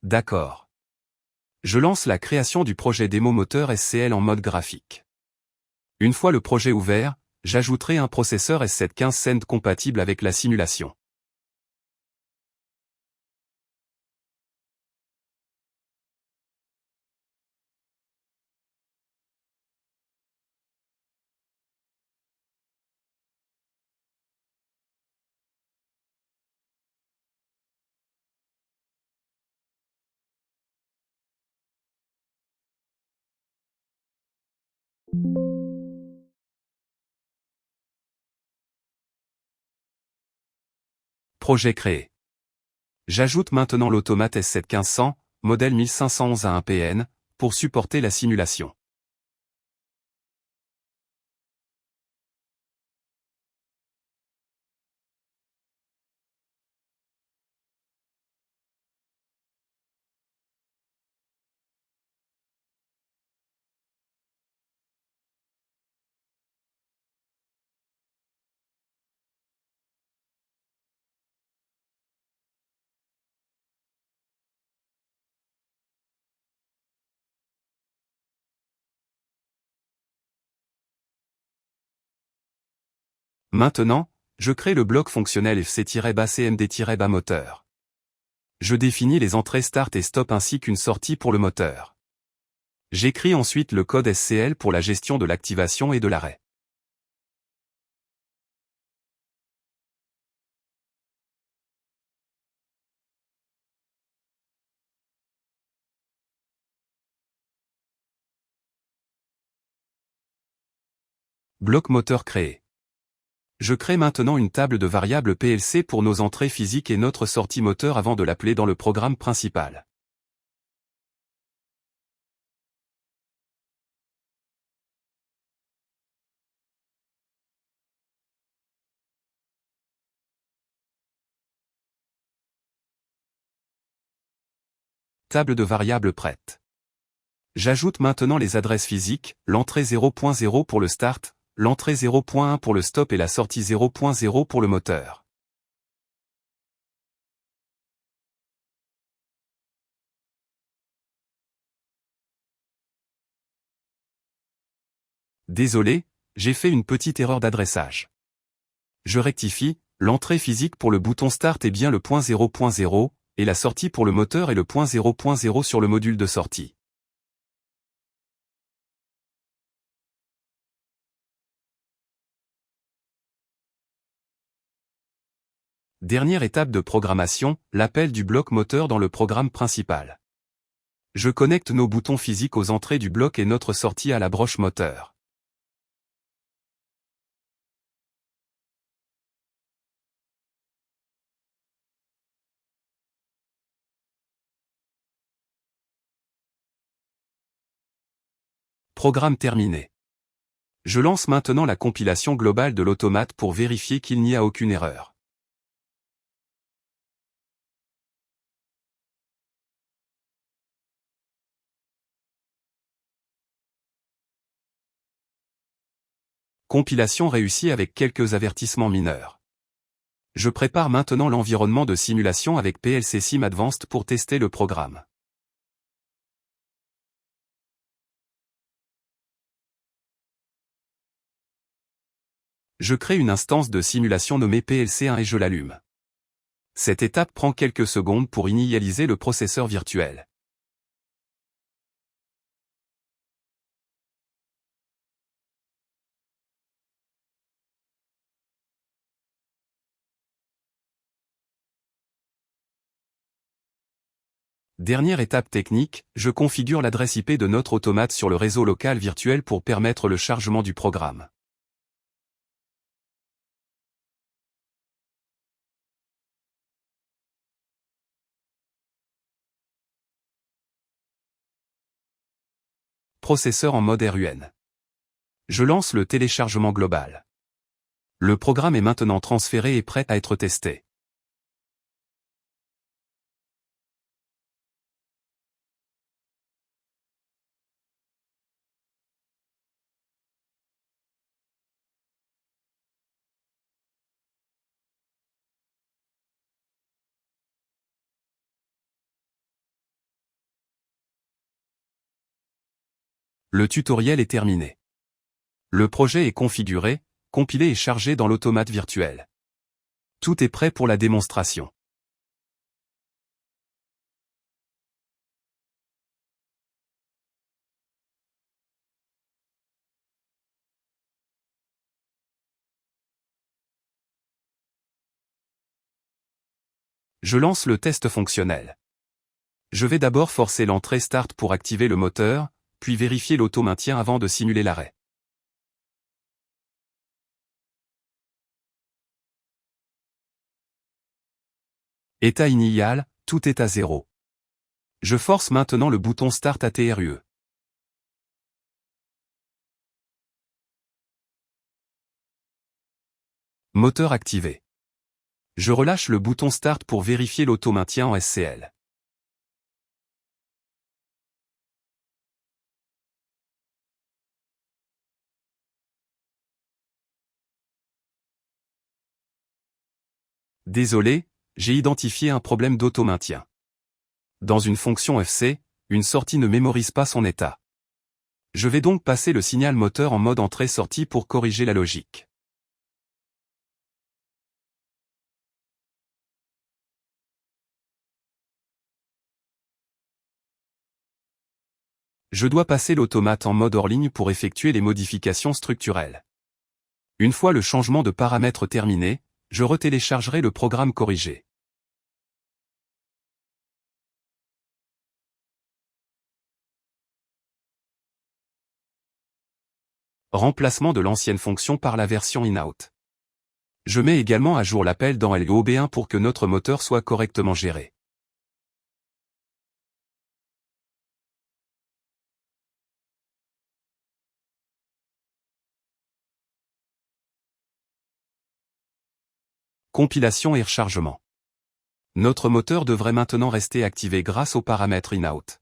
D'accord. Je lance la création du projet démo moteur SCL en mode graphique. Une fois le projet ouvert, j'ajouterai un processeur S715 Send compatible avec la simulation. Projet créé. J'ajoute maintenant l'automate S71500, modèle 1511 à 1 PN, pour supporter la simulation. Maintenant, je crée le bloc fonctionnel FC-CMD-BA moteur. Je définis les entrées start et stop ainsi qu'une sortie pour le moteur. J'écris ensuite le code SCL pour la gestion de l'activation et de l'arrêt. Bloc moteur créé. Je crée maintenant une table de variables PLC pour nos entrées physiques et notre sortie moteur avant de l'appeler dans le programme principal. Table de variables prête. J'ajoute maintenant les adresses physiques, l'entrée 0.0 pour le start, l'entrée 0.1 pour le stop et la sortie 0.0 pour le moteur. Désolé, j'ai fait une petite erreur d'adressage. Je rectifie, l'entrée physique pour le bouton Start est bien le point 0.0, et la sortie pour le moteur est le point 0.0 sur le module de sortie. Dernière étape de programmation, l'appel du bloc moteur dans le programme principal. Je connecte nos boutons physiques aux entrées du bloc et notre sortie à la broche moteur. Programme terminé. Je lance maintenant la compilation globale de l'automate pour vérifier qu'il n'y a aucune erreur. Compilation réussie avec quelques avertissements mineurs. Je prépare maintenant l'environnement de simulation avec PLC Sim Advanced pour tester le programme. Je crée une instance de simulation nommée PLC1 et je l'allume. Cette étape prend quelques secondes pour initialiser le processeur virtuel. Dernière étape technique, je configure l'adresse IP de notre automate sur le réseau local virtuel pour permettre le chargement du programme. Processeur en mode RUN. Je lance le téléchargement global. Le programme est maintenant transféré et prêt à être testé. Le tutoriel est terminé. Le projet est configuré, compilé et chargé dans l'automate virtuel. Tout est prêt pour la démonstration. Je lance le test fonctionnel. Je vais d'abord forcer l'entrée Start pour activer le moteur, puis vérifier l'auto-maintien avant de simuler l'arrêt. État initial, tout est à 0. Je force maintenant le bouton Start ATRUE. Moteur activé. Je relâche le bouton Start pour vérifier l'auto-maintien en SCL. Désolé, j'ai identifié un problème d'auto-maintien. Dans une fonction FC, une sortie ne mémorise pas son état. Je vais donc passer le signal moteur en mode entrée-sortie pour corriger la logique. Je dois passer l'automate en mode hors ligne pour effectuer les modifications structurelles. Une fois le changement de paramètre terminé, je retéléchargerai le programme corrigé. Remplacement de l'ancienne fonction par la version in-out. Je mets également à jour l'appel dans LOB1 pour que notre moteur soit correctement géré. Compilation et rechargement. Notre moteur devrait maintenant rester activé grâce aux paramètres in-out.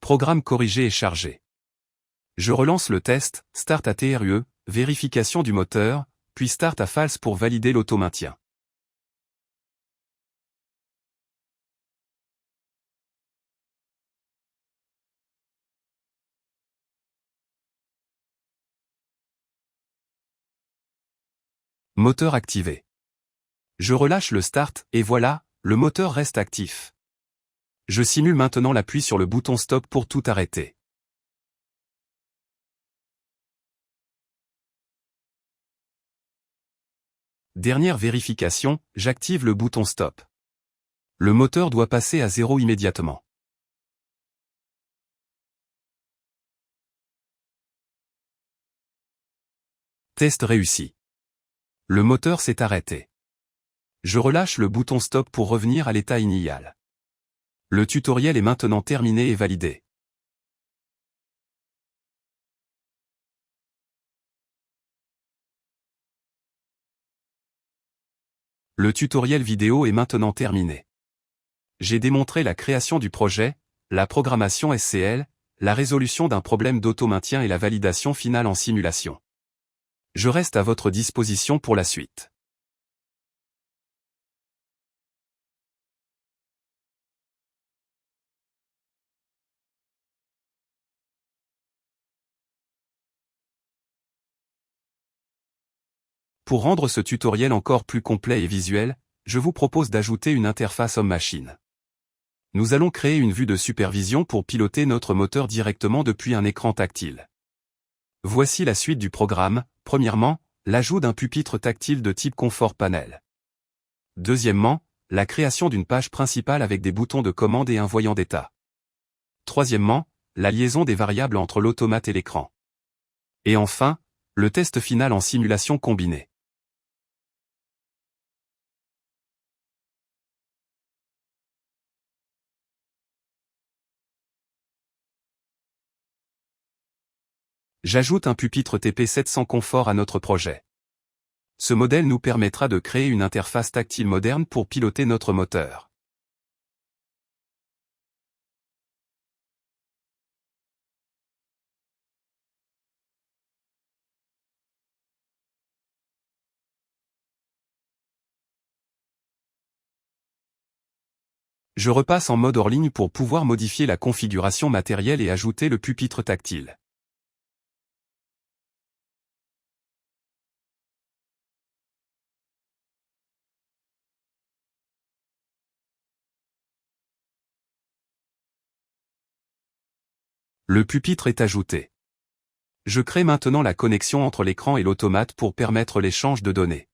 Programme corrigé et chargé. Je relance le test, Start ATRUE, vérification du moteur, puis Start à False pour valider l'auto-maintien. Moteur activé. Je relâche le Start, et voilà, le moteur reste actif. Je simule maintenant l'appui sur le bouton Stop pour tout arrêter. Dernière vérification, j'active le bouton Stop. Le moteur doit passer à 0 immédiatement. Test réussi. Le moteur s'est arrêté. Je relâche le bouton Stop pour revenir à l'état initial. Le tutoriel est maintenant terminé et validé. Le tutoriel vidéo est maintenant terminé. J'ai démontré la création du projet, la programmation SCL, la résolution d'un problème d'auto-maintien et la validation finale en simulation. Je reste à votre disposition pour la suite. Pour rendre ce tutoriel encore plus complet et visuel, je vous propose d'ajouter une interface homme-machine. Nous allons créer une vue de supervision pour piloter notre moteur directement depuis un écran tactile. Voici la suite du programme. Premièrement, l'ajout d'un pupitre tactile de type Confort Panel. Deuxièmement, la création d'une page principale avec des boutons de commande et un voyant d'état. Troisièmement, la liaison des variables entre l'automate et l'écran. Et enfin, le test final en simulation combinée. J'ajoute un pupitre TP700 Confort à notre projet. Ce modèle nous permettra de créer une interface tactile moderne pour piloter notre moteur. Je repasse en mode hors ligne pour pouvoir modifier la configuration matérielle et ajouter le pupitre tactile. Le pupitre est ajouté. Je crée maintenant la connexion entre l'écran et l'automate pour permettre l'échange de données.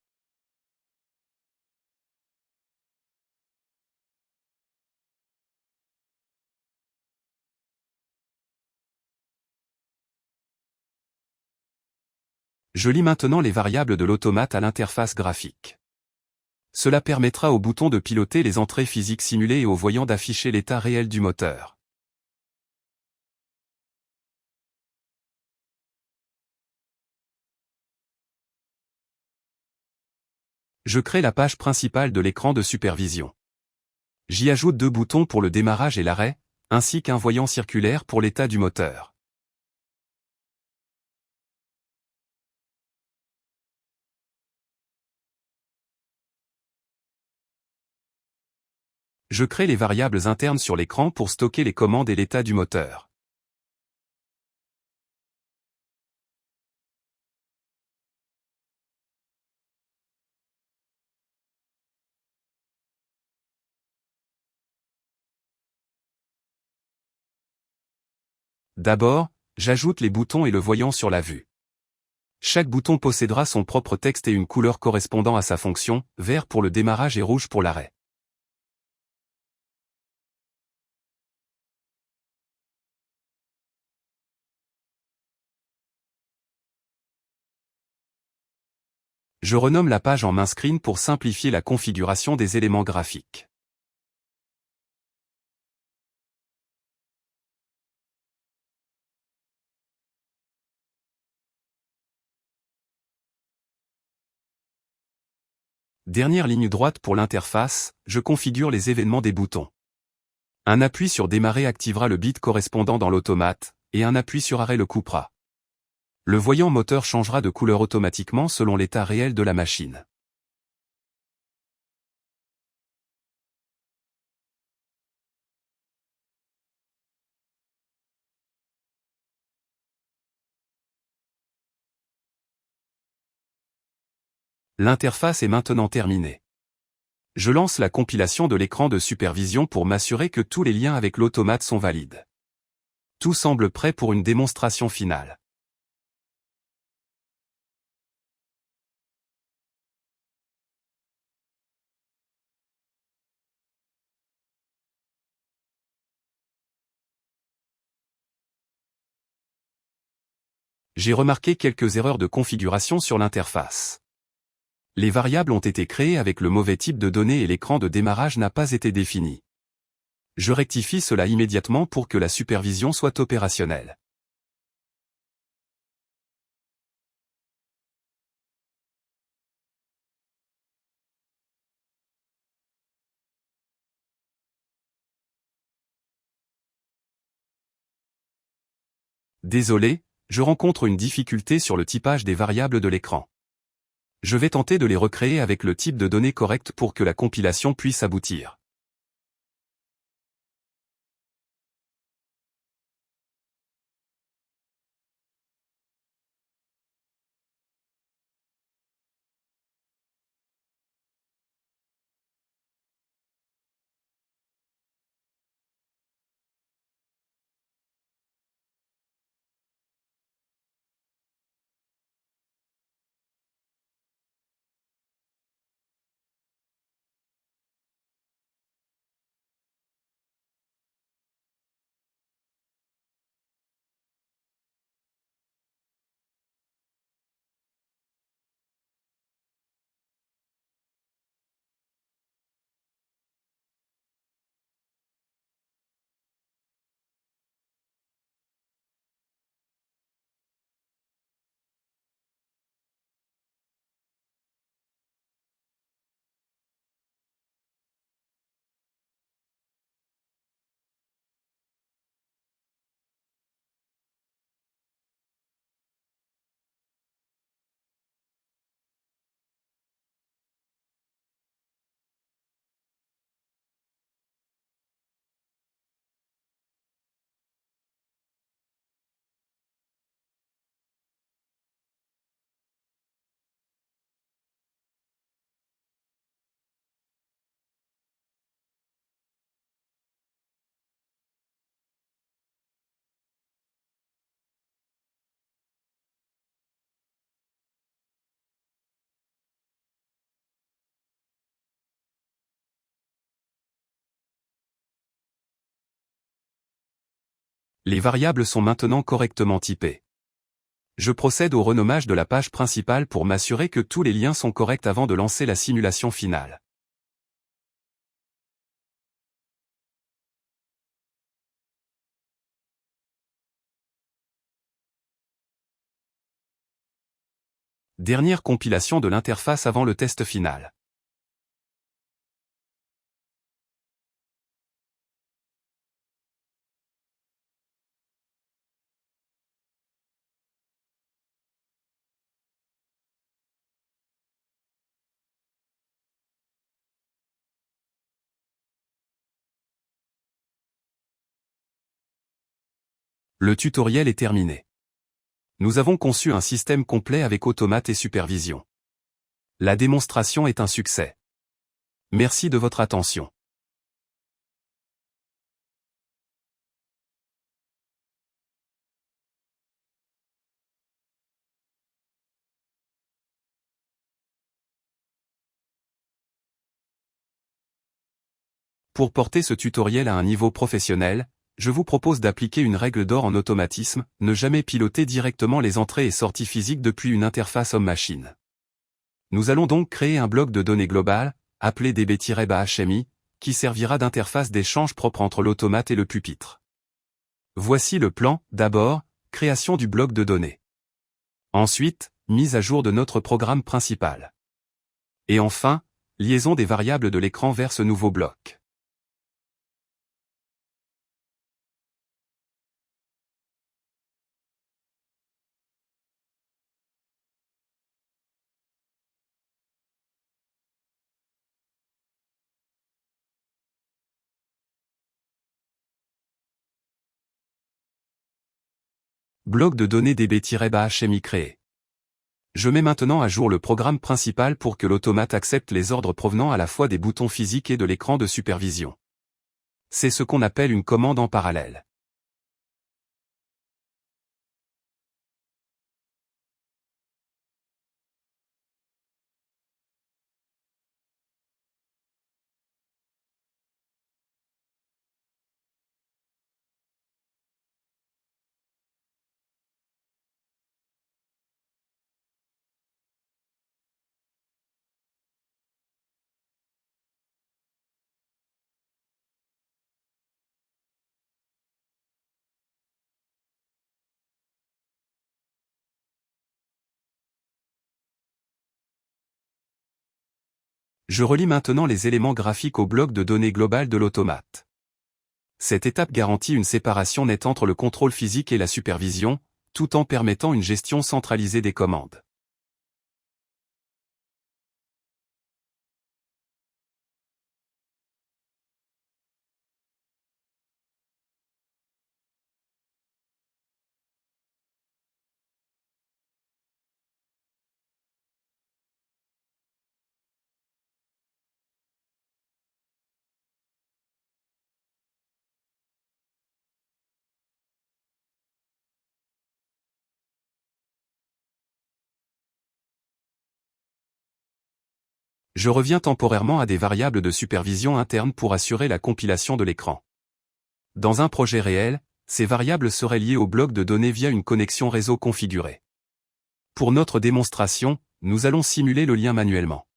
Je lis maintenant les variables de l'automate à l'interface graphique. Cela permettra au bouton de piloter les entrées physiques simulées et au voyant d'afficher l'état réel du moteur. Je crée la page principale de l'écran de supervision. J'y ajoute deux boutons pour le démarrage et l'arrêt, ainsi qu'un voyant circulaire pour l'état du moteur. Je crée les variables internes sur l'écran pour stocker les commandes et l'état du moteur. D'abord, j'ajoute les boutons et le voyant sur la vue. Chaque bouton possédera son propre texte et une couleur correspondant à sa fonction, vert pour le démarrage et rouge pour l'arrêt. Je renomme la page en main screen pour simplifier la configuration des éléments graphiques. Dernière ligne droite pour l'interface, je configure les événements des boutons. Un appui sur démarrer activera le bit correspondant dans l'automate, et un appui sur arrêt le coupera. Le voyant moteur changera de couleur automatiquement selon l'état réel de la machine. L'interface est maintenant terminée. Je lance la compilation de l'écran de supervision pour m'assurer que tous les liens avec l'automate sont valides. Tout semble prêt pour une démonstration finale. J'ai remarqué quelques erreurs de configuration sur l'interface. Les variables ont été créées avec le mauvais type de données et l'écran de démarrage n'a pas été défini. Je rectifie cela immédiatement pour que la supervision soit opérationnelle. Désolé, je rencontre une difficulté sur le typage des variables de l'écran. Je vais tenter de les recréer avec le type de données correct pour que la compilation puisse aboutir. Les variables sont maintenant correctement typées. Je procède au renommage de la page principale pour m'assurer que tous les liens sont corrects avant de lancer la simulation finale. Dernière compilation de l'interface avant le test final. Le tutoriel est terminé. Nous avons conçu un système complet avec automate et supervision. La démonstration est un succès. Merci de votre attention. Pour porter ce tutoriel à un niveau professionnel, je vous propose d'appliquer une règle d'or en automatisme, ne jamais piloter directement les entrées et sorties physiques depuis une interface homme-machine. Nous allons donc créer un bloc de données global, appelé db-HMI, qui servira d'interface d'échange propre entre l'automate et le pupitre. Voici le plan. D'abord, création du bloc de données. Ensuite, mise à jour de notre programme principal. Et enfin, liaison des variables de l'écran vers ce nouveau bloc. Bloc de données db-HMI créé. Je mets maintenant à jour le programme principal pour que l'automate accepte les ordres provenant à la fois des boutons physiques et de l'écran de supervision. C'est ce qu'on appelle une commande en parallèle. Je relie maintenant les éléments graphiques au bloc de données global de l'automate. Cette étape garantit une séparation nette entre le contrôle physique et la supervision, tout en permettant une gestion centralisée des commandes. Je reviens temporairement à des variables de supervision interne pour assurer la compilation de l'écran. Dans un projet réel, ces variables seraient liées au bloc de données via une connexion réseau configurée. Pour notre démonstration, nous allons simuler le lien manuellement.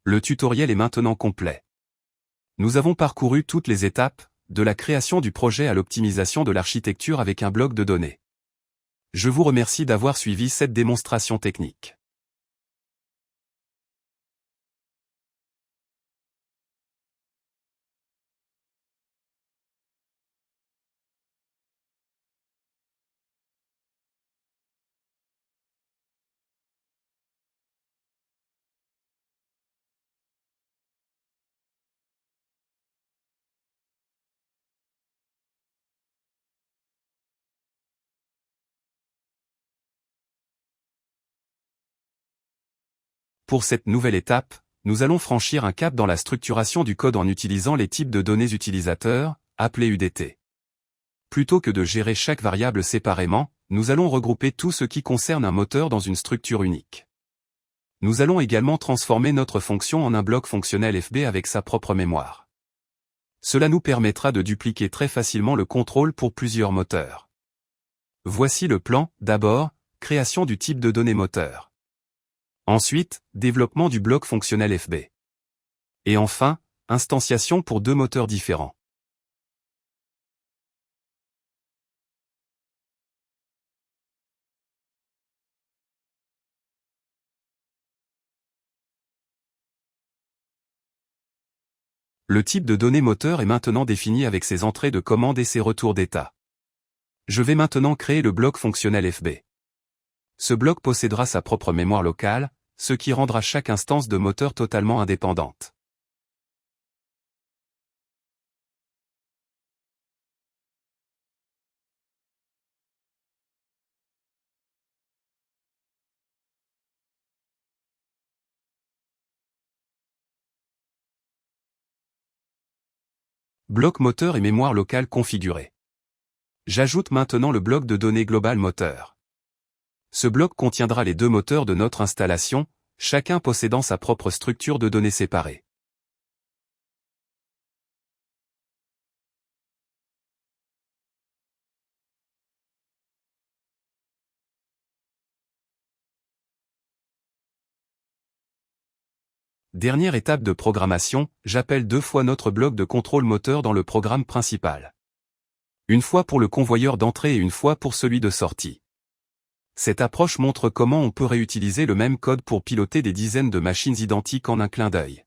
Le tutoriel est maintenant complet. Nous avons parcouru toutes les étapes, de la création du projet à l'optimisation de l'architecture avec un bloc de données. Je vous remercie d'avoir suivi cette démonstration technique. Pour cette nouvelle étape, nous allons franchir un cap dans la structuration du code en utilisant les types de données utilisateurs, appelés UDT. Plutôt que de gérer chaque variable séparément, nous allons regrouper tout ce qui concerne un moteur dans une structure unique. Nous allons également transformer notre fonction en un bloc fonctionnel FB avec sa propre mémoire. Cela nous permettra de dupliquer très facilement le contrôle pour plusieurs moteurs. Voici le plan. D'abord, création du type de données moteur. Ensuite, développement du bloc fonctionnel FB. Et enfin, instantiation pour deux moteurs différents. Le type de données moteur est maintenant défini avec ses entrées de commande et ses retours d'état. Je vais maintenant créer le bloc fonctionnel FB. Ce bloc possédera sa propre mémoire locale, ce qui rendra chaque instance de moteur totalement indépendante. Bloc moteur et mémoire locale configurés. J'ajoute maintenant le bloc de données global moteur. Ce bloc contiendra les deux moteurs de notre installation, chacun possédant sa propre structure de données séparée. Dernière étape de programmation, j'appelle deux fois notre bloc de contrôle moteur dans le programme principal. Une fois pour le convoyeur d'entrée et une fois pour celui de sortie. Cette approche montre comment on peut réutiliser le même code pour piloter des dizaines de machines identiques en un clin d'œil.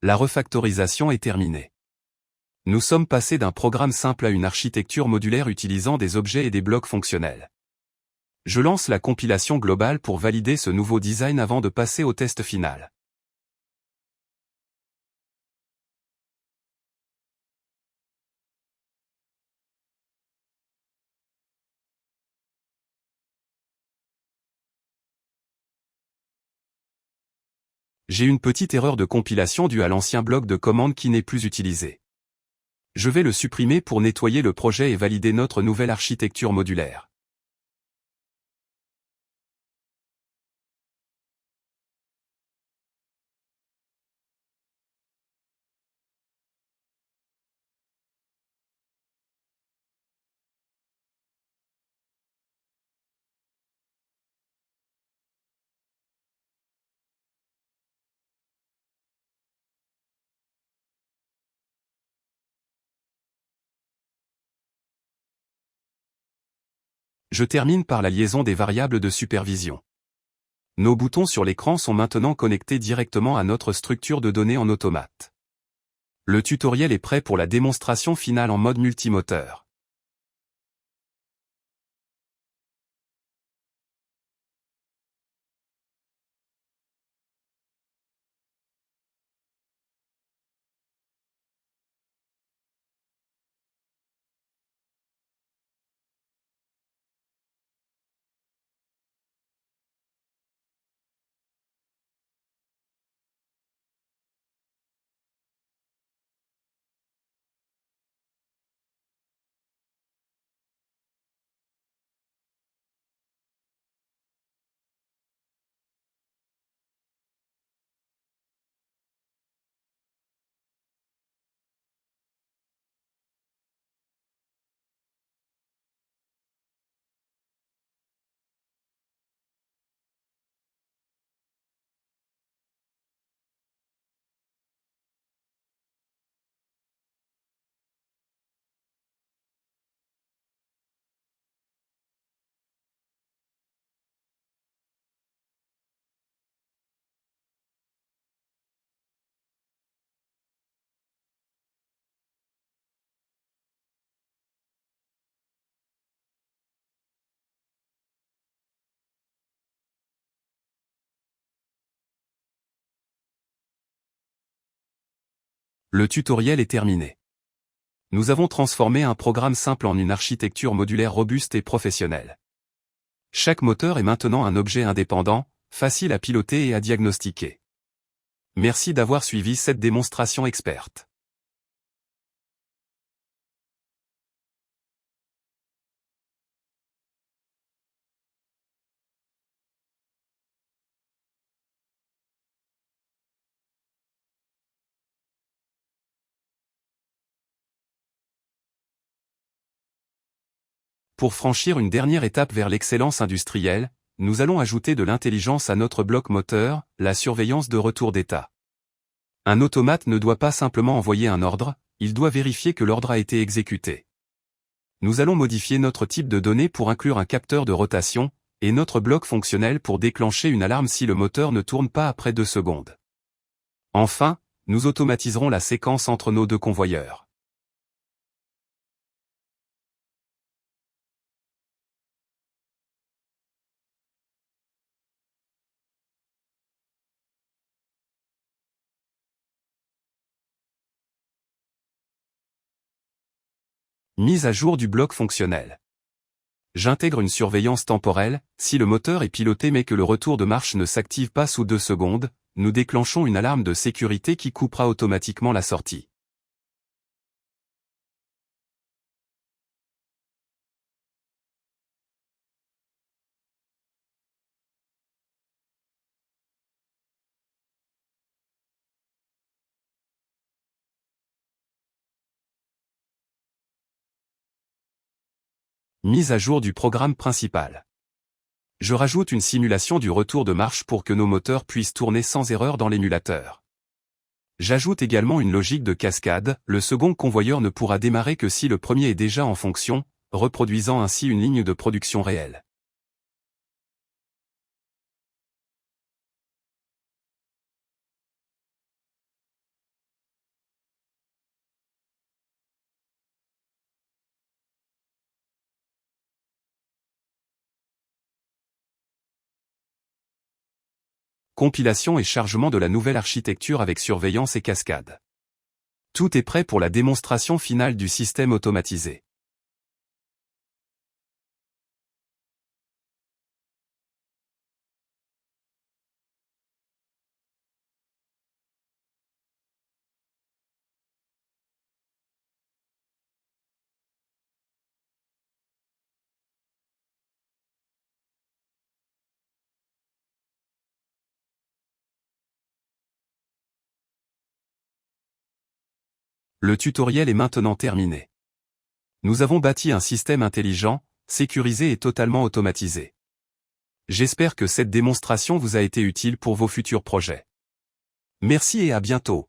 La refactorisation est terminée. Nous sommes passés d'un programme simple à une architecture modulaire utilisant des objets et des blocs fonctionnels. Je lance la compilation globale pour valider ce nouveau design avant de passer au test final. J'ai une petite erreur de compilation due à l'ancien bloc de commande qui n'est plus utilisé. Je vais le supprimer pour nettoyer le projet et valider notre nouvelle architecture modulaire. Je termine par la liaison des variables de supervision. Nos boutons sur l'écran sont maintenant connectés directement à notre structure de données en automate. Le tutoriel est prêt pour la démonstration finale en mode multimoteur. Le tutoriel est terminé. Nous avons transformé un programme simple en une architecture modulaire robuste et professionnelle. Chaque moteur est maintenant un objet indépendant, facile à piloter et à diagnostiquer. Merci d'avoir suivi cette démonstration experte. Pour franchir une dernière étape vers l'excellence industrielle, nous allons ajouter de l'intelligence à notre bloc moteur, la surveillance de retour d'état. Un automate ne doit pas simplement envoyer un ordre, il doit vérifier que l'ordre a été exécuté. Nous allons modifier notre type de données pour inclure un capteur de rotation, et notre bloc fonctionnel pour déclencher une alarme si le moteur ne tourne pas après 2 secondes. Enfin, nous automatiserons la séquence entre nos deux convoyeurs. Mise à jour du bloc fonctionnel. J'intègre une surveillance temporelle, si le moteur est piloté mais que le retour de marche ne s'active pas sous 2 secondes, nous déclenchons une alarme de sécurité qui coupera automatiquement la sortie. Mise à jour du programme principal. Je rajoute une simulation du retour de marche pour que nos moteurs puissent tourner sans erreur dans l'émulateur. J'ajoute également une logique de cascade, le second convoyeur ne pourra démarrer que si le premier est déjà en fonction, reproduisant ainsi une ligne de production réelle. Compilation et chargement de la nouvelle architecture avec surveillance et cascade. Tout est prêt pour la démonstration finale du système automatisé. Le tutoriel est maintenant terminé. Nous avons bâti un système intelligent, sécurisé et totalement automatisé. J'espère que cette démonstration vous a été utile pour vos futurs projets. Merci et à bientôt.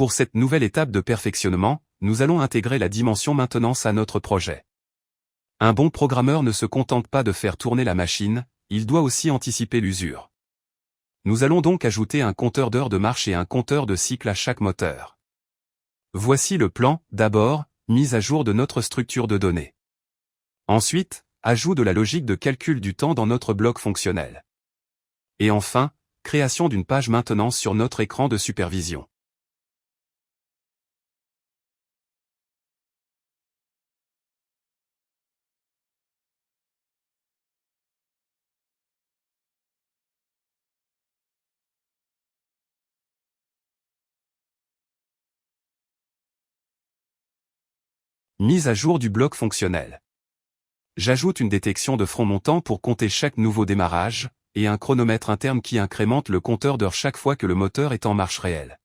Pour cette nouvelle étape de perfectionnement, nous allons intégrer la dimension maintenance à notre projet. Un bon programmeur ne se contente pas de faire tourner la machine, il doit aussi anticiper l'usure. Nous allons donc ajouter un compteur d'heures de marche et un compteur de cycle à chaque moteur. Voici le plan, d'abord, mise à jour de notre structure de données. Ensuite, ajout de la logique de calcul du temps dans notre bloc fonctionnel. Et enfin, création d'une page maintenance sur notre écran de supervision. Mise à jour du bloc fonctionnel. J'ajoute une détection de front montant pour compter chaque nouveau démarrage, et un chronomètre interne qui incrémente le compteur d'heures chaque fois que le moteur est en marche réelle.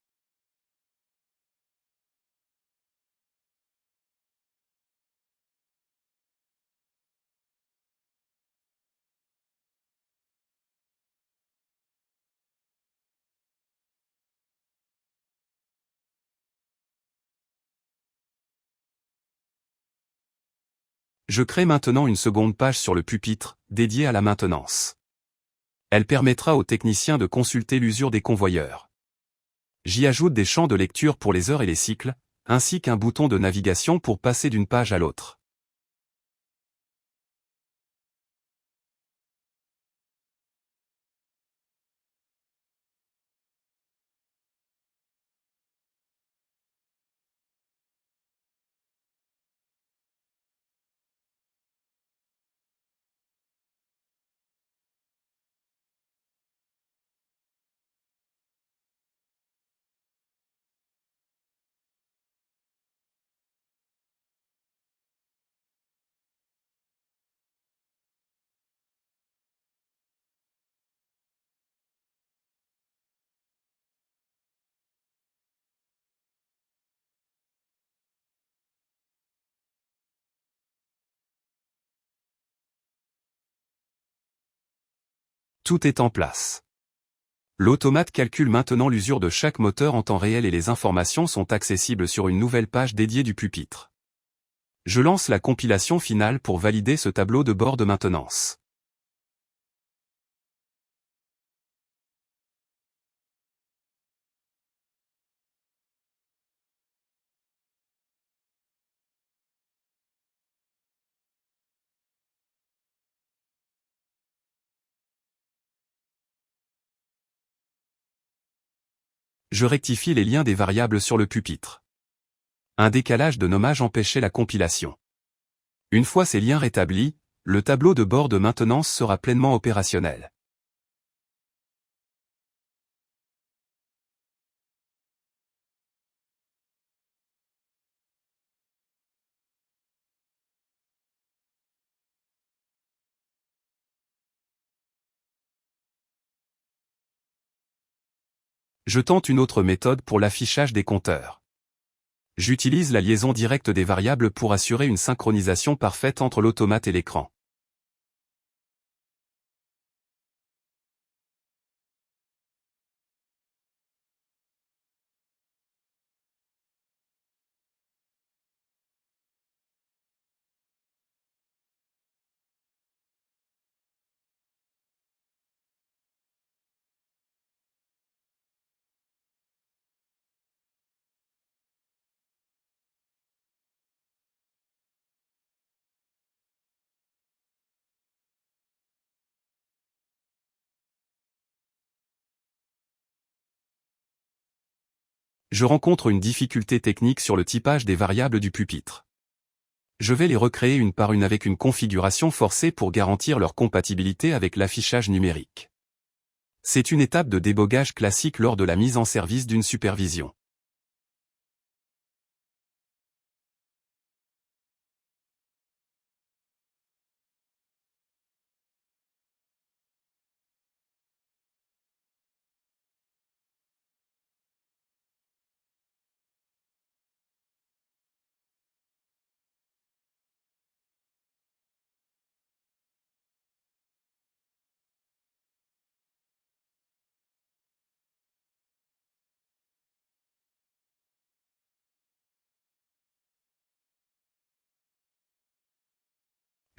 Je crée maintenant une seconde page sur le pupitre, dédiée à la maintenance. Elle permettra aux techniciens de consulter l'usure des convoyeurs. J'y ajoute des champs de lecture pour les heures et les cycles, ainsi qu'un bouton de navigation pour passer d'une page à l'autre. Tout est en place. L'automate calcule maintenant l'usure de chaque moteur en temps réel et les informations sont accessibles sur une nouvelle page dédiée du pupitre. Je lance la compilation finale pour valider ce tableau de bord de maintenance. Je rectifie les liens des variables sur le pupitre. Un décalage de nommage empêchait la compilation. Une fois ces liens rétablis, le tableau de bord de maintenance sera pleinement opérationnel. Je tente une autre méthode pour l'affichage des compteurs. J'utilise la liaison directe des variables pour assurer une synchronisation parfaite entre l'automate et l'écran. Je rencontre une difficulté technique sur le typage des variables du pupitre. Je vais les recréer une par une avec une configuration forcée pour garantir leur compatibilité avec l'affichage numérique. C'est une étape de débogage classique lors de la mise en service d'une supervision.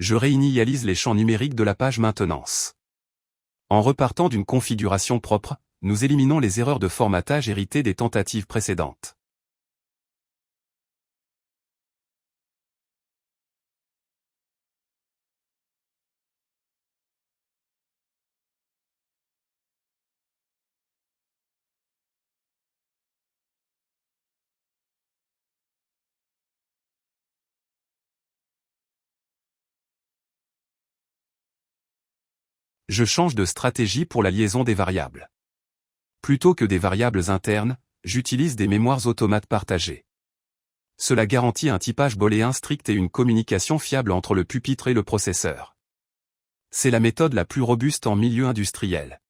Je réinitialise les champs numériques de la page maintenance. En repartant d'une configuration propre, nous éliminons les erreurs de formatage héritées des tentatives précédentes. Je change de stratégie pour la liaison des variables. Plutôt que des variables internes, j'utilise des mémoires automates partagées. Cela garantit un typage booléen strict et une communication fiable entre le pupitre et le processeur. C'est la méthode la plus robuste en milieu industriel.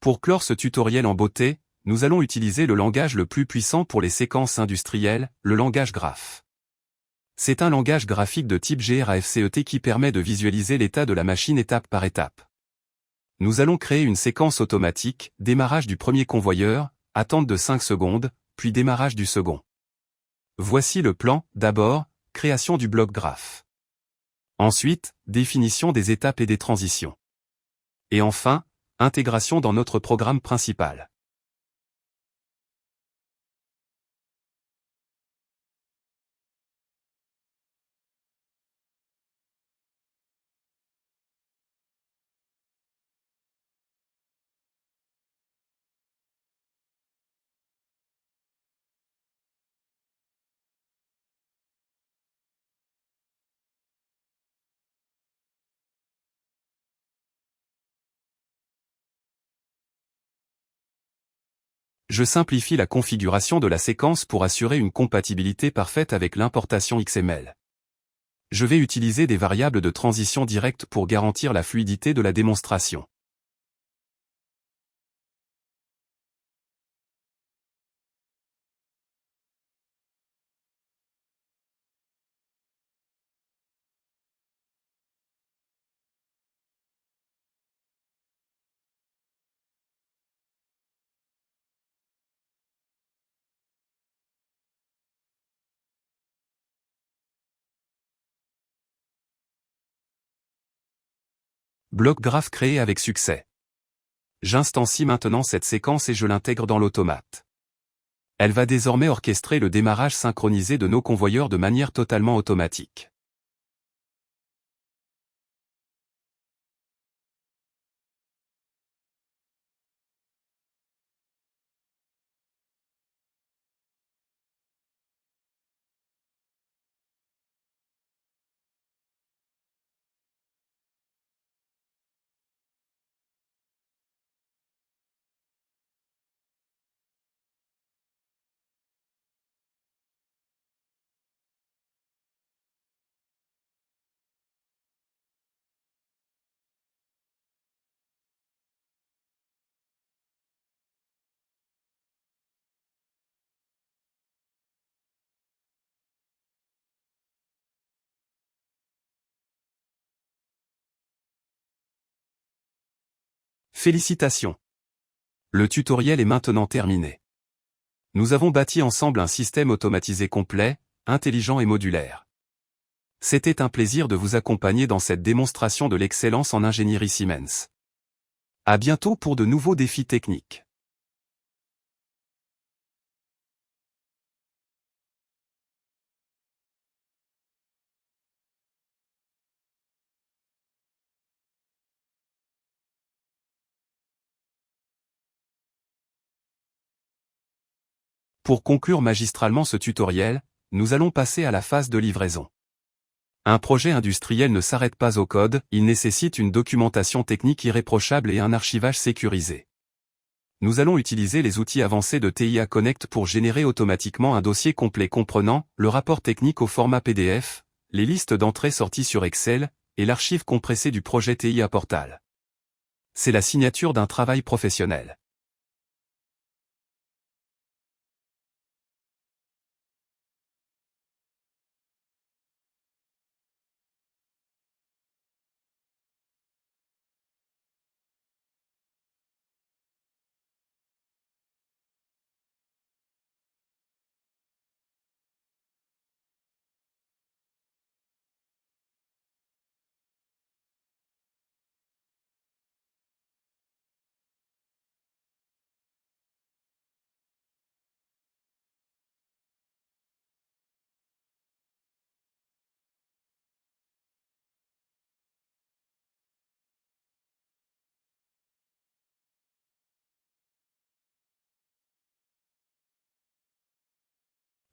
Pour clore ce tutoriel en beauté, nous allons utiliser le langage le plus puissant pour les séquences industrielles, le langage graph. C'est un langage graphique de type GRAFCET qui permet de visualiser l'état de la machine étape par étape. Nous allons créer une séquence automatique, démarrage du premier convoyeur, attente de 5 secondes, puis démarrage du second. Voici le plan. D'abord, création du bloc graph. Ensuite, définition des étapes et des transitions. Et enfin, intégration dans notre programme principal. Je simplifie la configuration de la séquence pour assurer une compatibilité parfaite avec l'importation XML. Je vais utiliser des variables de transition directe pour garantir la fluidité de la démonstration. Bloc graph créé avec succès. J'instancie maintenant cette séquence et je l'intègre dans l'automate. Elle va désormais orchestrer le démarrage synchronisé de nos convoyeurs de manière totalement automatique. Félicitations! Le tutoriel est maintenant terminé. Nous avons bâti ensemble un système automatisé complet, intelligent et modulaire. C'était un plaisir de vous accompagner dans cette démonstration de l'excellence en ingénierie Siemens. À bientôt pour de nouveaux défis techniques. Pour conclure magistralement ce tutoriel, nous allons passer à la phase de livraison. Un projet industriel ne s'arrête pas au code, il nécessite une documentation technique irréprochable et un archivage sécurisé. Nous allons utiliser les outils avancés de TIA Connect pour générer automatiquement un dossier complet comprenant le rapport technique au format PDF, les listes d'entrées-sorties sur Excel, et l'archive compressée du projet TIA Portal. C'est la signature d'un travail professionnel.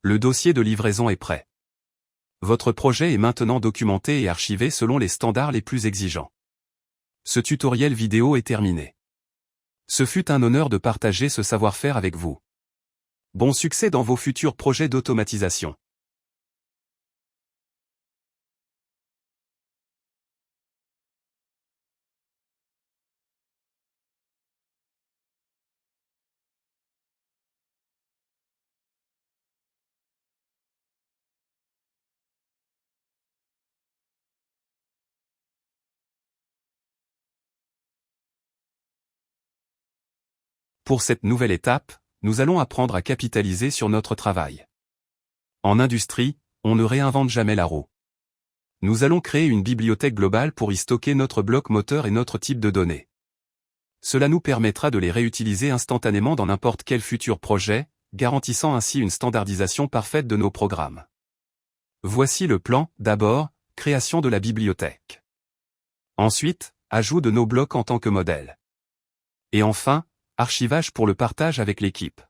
Le dossier de livraison est prêt. Votre projet est maintenant documenté et archivé selon les standards les plus exigeants. Ce tutoriel vidéo est terminé. Ce fut un honneur de partager ce savoir-faire avec vous. Bon succès dans vos futurs projets d'automatisation. Pour cette nouvelle étape, nous allons apprendre à capitaliser sur notre travail. En industrie, on ne réinvente jamais la roue. Nous allons créer une bibliothèque globale pour y stocker notre bloc moteur et notre type de données. Cela nous permettra de les réutiliser instantanément dans n'importe quel futur projet, garantissant ainsi une standardisation parfaite de nos programmes. Voici le plan. D'abord, création de la bibliothèque. Ensuite, ajout de nos blocs en tant que modèle. Et enfin, archivage pour le partage avec l'équipe.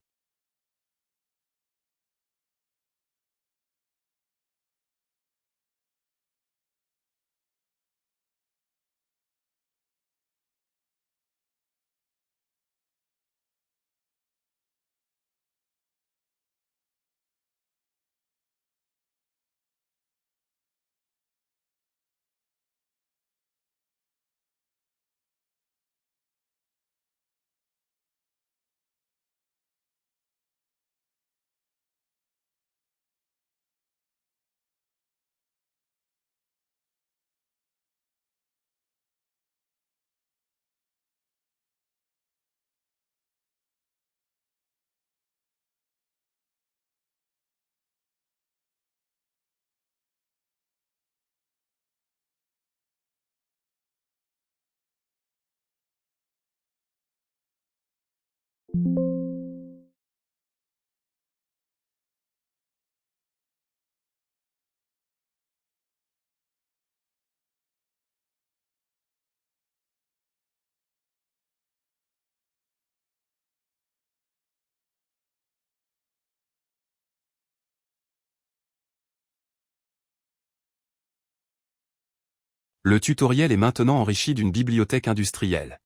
Le tutoriel est maintenant enrichi d'une bibliothèque industrielle.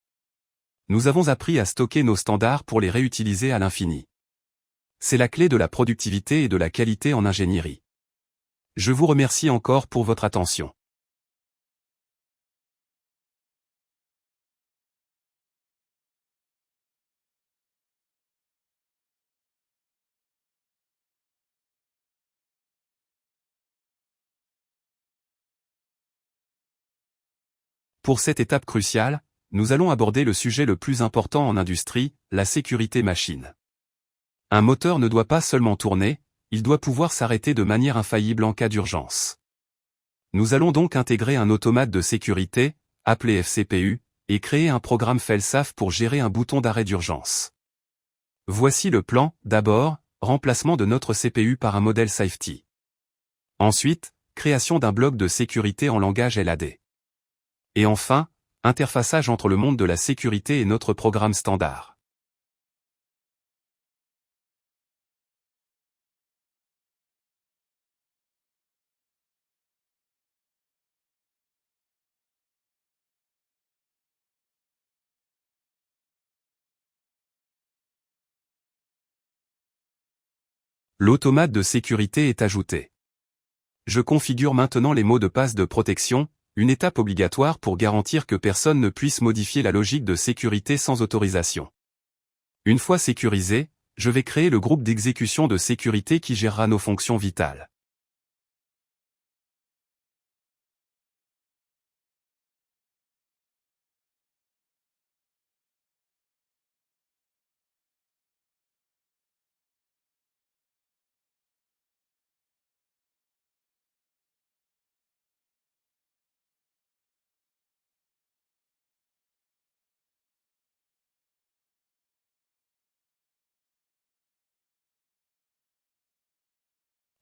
Nous avons appris à stocker nos standards pour les réutiliser à l'infini. C'est la clé de la productivité et de la qualité en ingénierie. Je vous remercie encore pour votre attention. Pour cette étape cruciale, nous allons aborder le sujet le plus important en industrie, la sécurité machine. Un moteur ne doit pas seulement tourner, il doit pouvoir s'arrêter de manière infaillible en cas d'urgence. Nous allons donc intégrer un automate de sécurité, appelé FCPU, et créer un programme fail-safe pour gérer un bouton d'arrêt d'urgence. Voici le plan. D'abord, remplacement de notre CPU par un modèle safety. Ensuite, création d'un bloc de sécurité en langage LAD. Et enfin, interfaçage entre le monde de la sécurité et notre programme standard. L'automate de sécurité est ajouté. Je configure maintenant les mots de passe de protection, une étape obligatoire pour garantir que personne ne puisse modifier la logique de sécurité sans autorisation. Une fois sécurisé, je vais créer le groupe d'exécution de sécurité qui gérera nos fonctions vitales.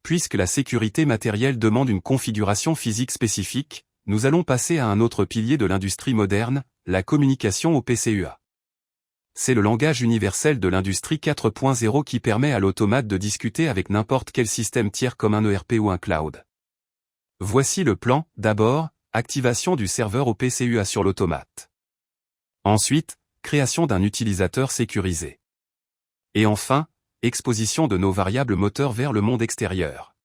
Puisque la sécurité matérielle demande une configuration physique spécifique, nous allons passer à un autre pilier de l'industrie moderne, la communication au PCUA. C'est le langage universel de l'industrie 4.0 qui permet à l'automate de discuter avec n'importe quel système tiers comme un ERP ou un cloud. Voici le plan. D'abord, activation du serveur au PCUA sur l'automate. Ensuite, création d'un utilisateur sécurisé. Et enfin, exposition de nos variables moteurs vers le monde extérieur.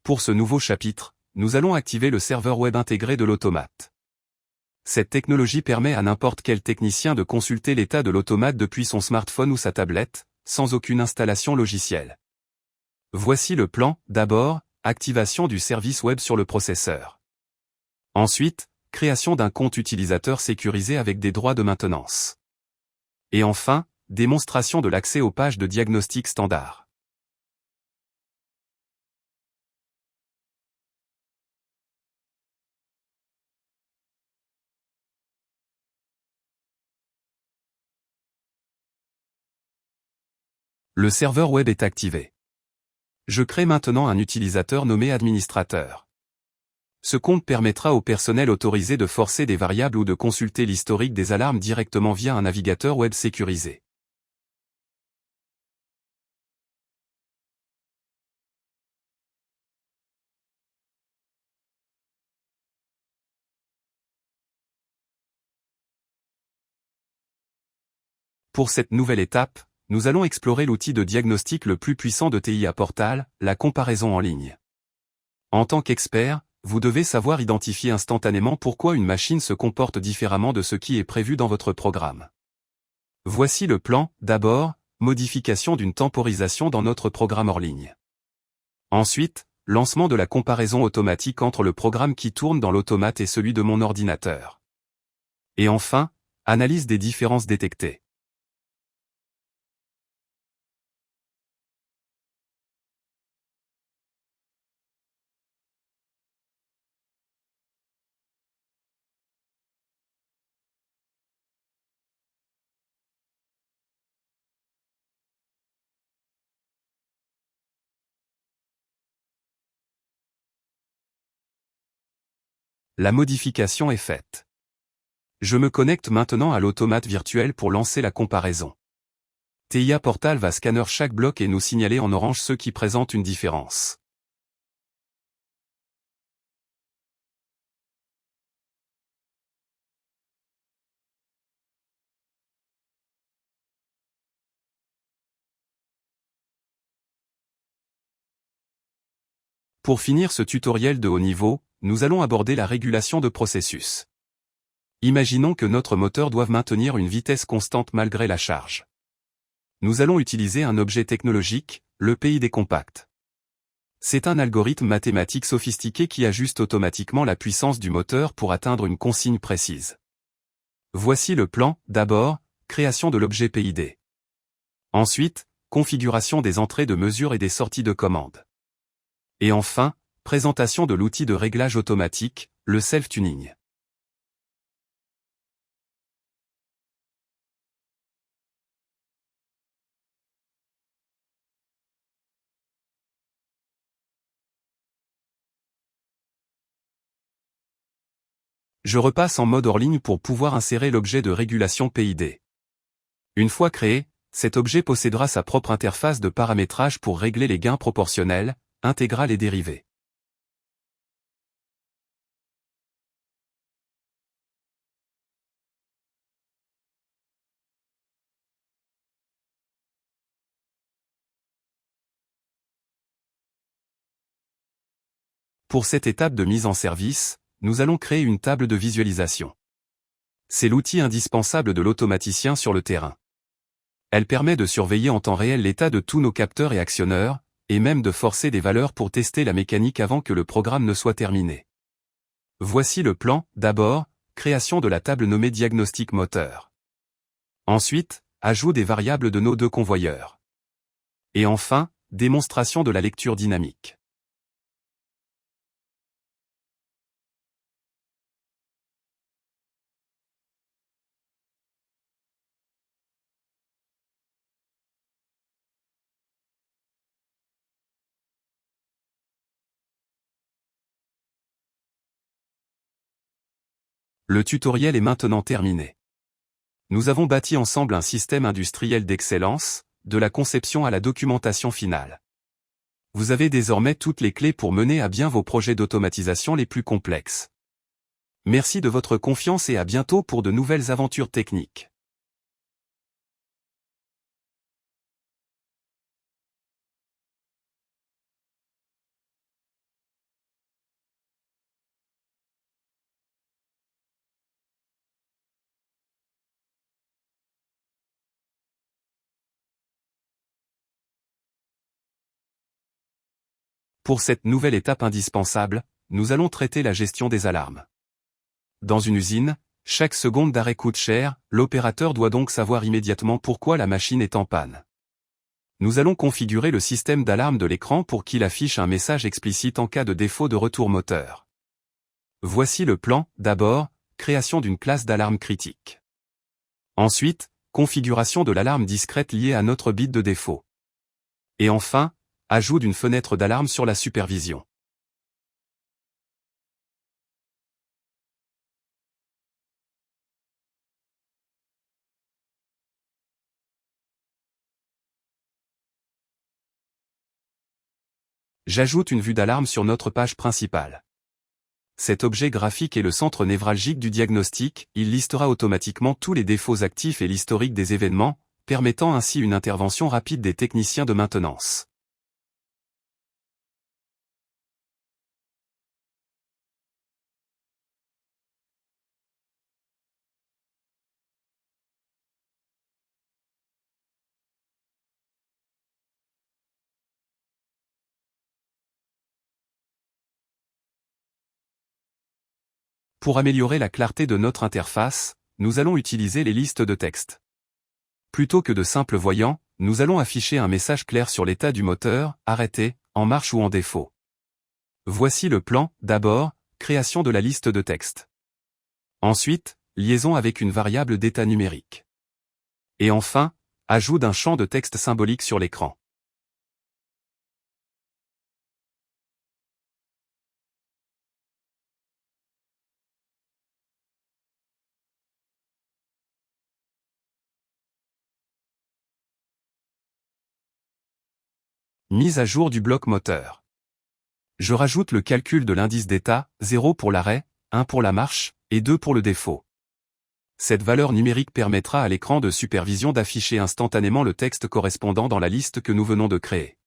Pour ce nouveau chapitre, nous allons activer le serveur web intégré de l'automate. Cette technologie permet à n'importe quel technicien de consulter l'état de l'automate depuis son smartphone ou sa tablette, sans aucune installation logicielle. Voici le plan. D'abord, activation du service web sur le processeur. Ensuite, création d'un compte utilisateur sécurisé avec des droits de maintenance. Et enfin, démonstration de l'accès aux pages de diagnostic standard. Le serveur web est activé. Je crée maintenant un utilisateur nommé administrateur. Ce compte permettra au personnel autorisé de forcer des variables ou de consulter l'historique des alarmes directement via un navigateur web sécurisé. Pour cette nouvelle étape, nous allons explorer l'outil de diagnostic le plus puissant de TIA Portal, la comparaison en ligne. En tant qu'expert, vous devez savoir identifier instantanément pourquoi une machine se comporte différemment de ce qui est prévu dans votre programme. Voici le plan. D'abord, modification d'une temporisation dans notre programme hors ligne. Ensuite, lancement de la comparaison automatique entre le programme qui tourne dans l'automate et celui de mon ordinateur. Et enfin, analyse des différences détectées. La modification est faite. Je me connecte maintenant à l'automate virtuel pour lancer la comparaison. TIA Portal va scanner chaque bloc et nous signaler en orange ceux qui présentent une différence. Pour finir ce tutoriel de haut niveau, nous allons aborder la régulation de processus. Imaginons que notre moteur doive maintenir une vitesse constante malgré la charge. Nous allons utiliser un objet technologique, le PID compact. C'est un algorithme mathématique sophistiqué qui ajuste automatiquement la puissance du moteur pour atteindre une consigne précise. Voici le plan. D'abord, création de l'objet PID. Ensuite, configuration des entrées de mesure et des sorties de commande. Et enfin, présentation de l'outil de réglage automatique, le self-tuning. Je repasse en mode hors ligne pour pouvoir insérer l'objet de régulation PID. Une fois créé, cet objet possédera sa propre interface de paramétrage pour régler les gains proportionnels, intégrales et dérivés. Pour cette étape de mise en service, nous allons créer une table de visualisation. C'est l'outil indispensable de l'automaticien sur le terrain. Elle permet de surveiller en temps réel l'état de tous nos capteurs et actionneurs, et même de forcer des valeurs pour tester la mécanique avant que le programme ne soit terminé. Voici le plan. D'abord, création de la table nommée diagnostic moteur. Ensuite, ajout des variables de nos deux convoyeurs. Et enfin, démonstration de la lecture dynamique. Le tutoriel est maintenant terminé. Nous avons bâti ensemble un système industriel d'excellence, de la conception à la documentation finale. Vous avez désormais toutes les clés pour mener à bien vos projets d'automatisation les plus complexes. Merci de votre confiance et à bientôt pour de nouvelles aventures techniques. Pour cette nouvelle étape indispensable, nous allons traiter la gestion des alarmes. Dans une usine, chaque seconde d'arrêt coûte cher, l'opérateur doit donc savoir immédiatement pourquoi la machine est en panne. Nous allons configurer le système d'alarme de l'écran pour qu'il affiche un message explicite en cas de défaut de retour moteur. Voici le plan. D'abord, création d'une classe d'alarme critique. Ensuite, configuration de l'alarme discrète liée à notre bit de défaut. Et enfin, ajout d'une fenêtre d'alarme sur la supervision. J'ajoute une vue d'alarme sur notre page principale. Cet objet graphique est le centre névralgique du diagnostic, il listera automatiquement tous les défauts actifs et l'historique des événements, permettant ainsi une intervention rapide des techniciens de maintenance. Pour améliorer la clarté de notre interface, nous allons utiliser les listes de texte. Plutôt que de simples voyants, nous allons afficher un message clair sur l'état du moteur, arrêté, en marche ou en défaut. Voici le plan. D'abord, création de la liste de texte. Ensuite, liaison avec une variable d'état numérique. Et enfin, ajout d'un champ de texte symbolique sur l'écran. Mise à jour du bloc moteur. Je rajoute le calcul de l'indice d'état, 0 pour l'arrêt, 1 pour la marche, et 2 pour le défaut. Cette valeur numérique permettra à l'écran de supervision d'afficher instantanément le texte correspondant dans la liste que nous venons de créer.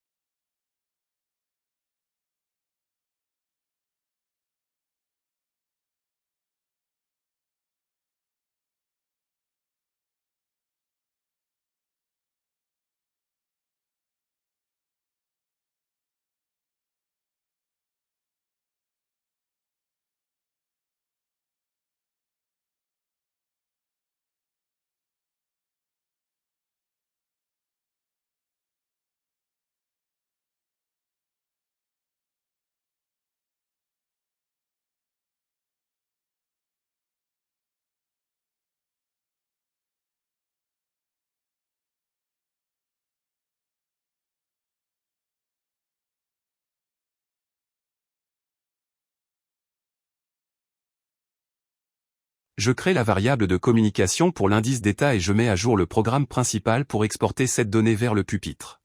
Je crée la variable de communication pour l'indice d'état et je mets à jour le programme principal pour exporter cette donnée vers le pupitre.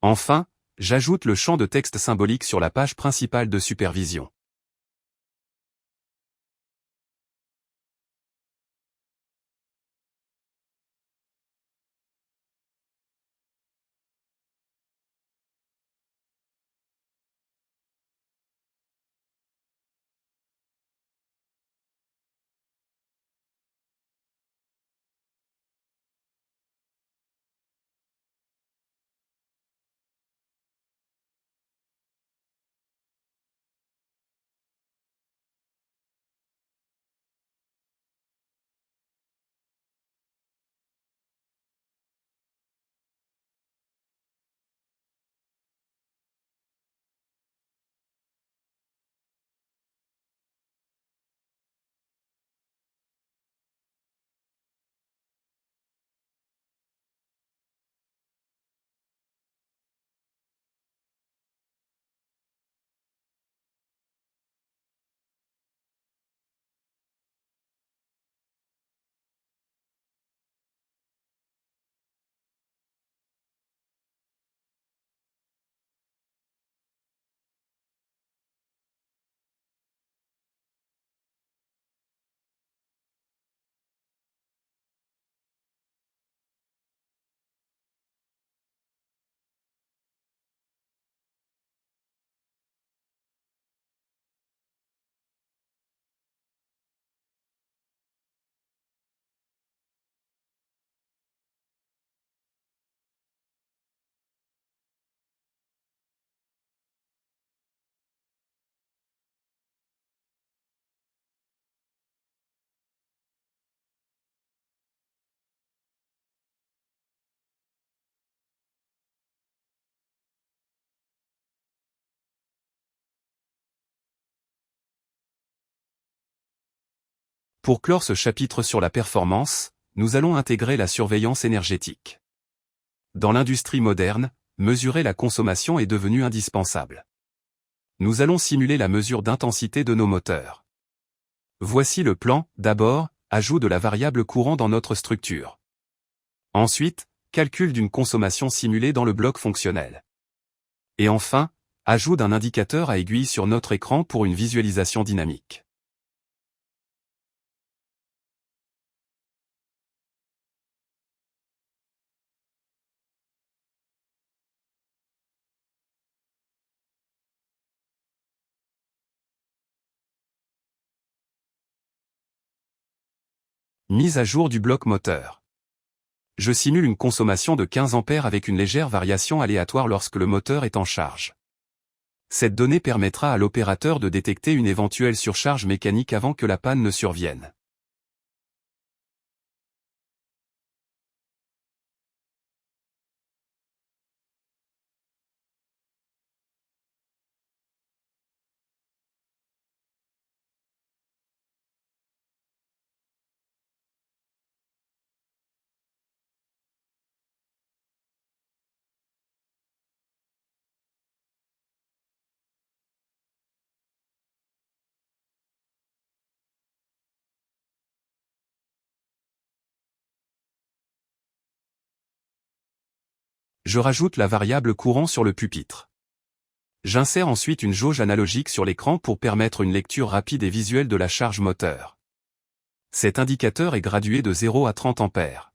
Enfin, j'ajoute le champ de texte symbolique sur la page principale de supervision. Pour clore ce chapitre sur la performance, nous allons intégrer la surveillance énergétique. Dans l'industrie moderne, mesurer la consommation est devenu indispensable. Nous allons simuler la mesure d'intensité de nos moteurs. Voici le plan. D'abord, ajout de la variable courant dans notre structure. Ensuite, calcul d'une consommation simulée dans le bloc fonctionnel. Et enfin, ajout d'un indicateur à aiguille sur notre écran pour une visualisation dynamique. Mise à jour du bloc moteur. Je simule une consommation de 15 ampères avec une légère variation aléatoire lorsque le moteur est en charge. Cette donnée permettra à l'opérateur de détecter une éventuelle surcharge mécanique avant que la panne ne survienne. Je rajoute la variable courant sur le pupitre. J'insère ensuite une jauge analogique sur l'écran pour permettre une lecture rapide et visuelle de la charge moteur. Cet indicateur est gradué de 0 à 30 ampères.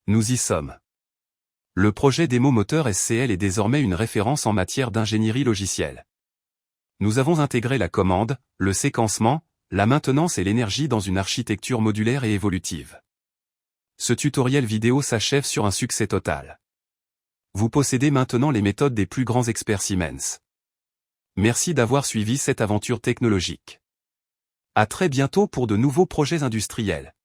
Nous y sommes. Le projet démo moteur SCL est désormais une référence en matière d'ingénierie logicielle. Nous avons intégré la commande, le séquencement, la maintenance et l'énergie dans une architecture modulaire et évolutive. Ce tutoriel vidéo s'achève sur un succès total. Vous possédez maintenant les méthodes des plus grands experts Siemens. Merci d'avoir suivi cette aventure technologique. À très bientôt pour de nouveaux projets industriels.